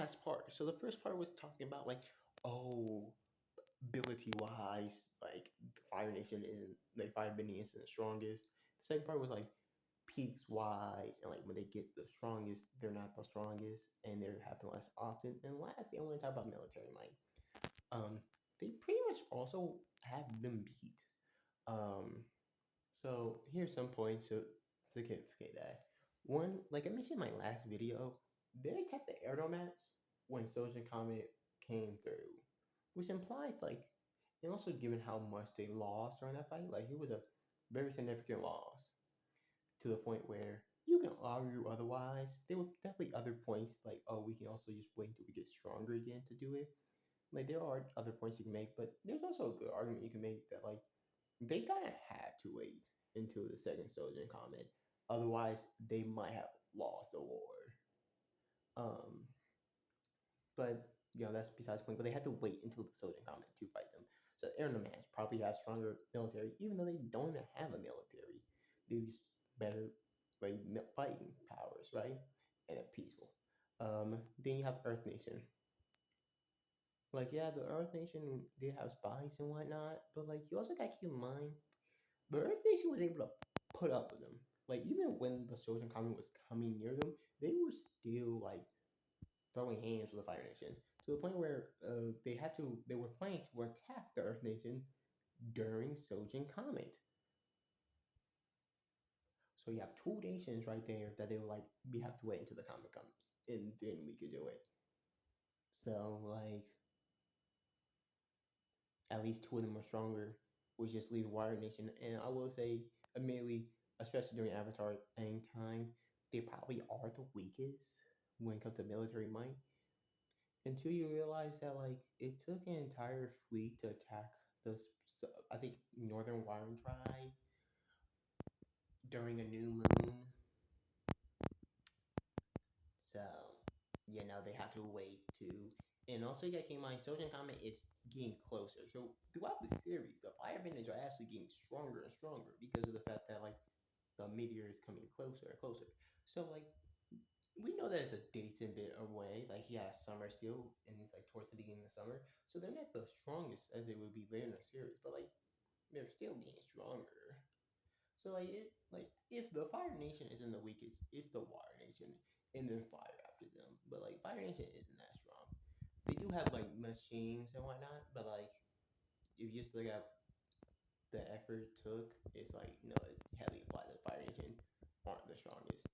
last part. So the first part was talking about like, oh, ability wise, like Fire Nation isn't like Firebending isn't the strongest. The second part was like peaks wise, and like when they get the strongest, they're not the strongest, and they're happening less often. And lastly, I want to talk about military might. Um, they pretty much also have them beat. Um, so here's some points to get forget that. One, like I mentioned in my last video, they attacked the aerodromats when Sojin Comet came through, which implies like, and also given how much they lost during that fight, like it was a very significant loss to the point where you can argue otherwise. There were definitely other points like, oh, we can also just wait until we get stronger again to do it. Like there are other points you can make, but there's also a good argument you can make that like they kind of had to wait until the second Soldier comment. Otherwise, they might have lost the war. Um, but that's besides the point. But they had to wait until the Soldier comment to fight them. So Aaron Match probably has stronger military, even though they don't even have a military. They're just better like fighting powers, right? And they're peaceful. Then you have Earth Nation. Like yeah, the Earth Nation did have spies and whatnot, but like you also gotta keep in mind the Earth Nation was able to put up with them. Like even when the Chosen Comet was coming near them, they were still like throwing hands with the Fire Nation to the point where they were planning to attack the Earth Nation during Sojin Comet. So you have two nations right there that they were like, we have to wait until the comet comes and then we could do it. So like at least two of them are stronger, which just leaves Water Nation. And I will say, admittedly, especially during Avatar Aang time, they probably are the weakest when it comes to military might. Until you realize that, like, it took an entire fleet to attack the, I think, Northern Warren tribe during a new moon. So, they have to wait to. And also, you got to keep in mind, Sojin Comet is getting closer. So, throughout the series, the firebenders are actually getting stronger and stronger because of the fact that, like, the meteor is coming closer and closer. So, like, we know that it's a decent bit away. Like, he has summer still, and it's, like, towards the beginning of summer. So, they're not the strongest as they would be later in the series, but, like, they're still getting stronger. So like if the Fire Nation isn't the weakest, it's the Water Nation, and then Fire after them. But like Fire Nation isn't that strong. They do have like machines and whatnot, but like if you just look at the effort it took, it's like no, it's heavily applied to the Fire Nation aren't the strongest.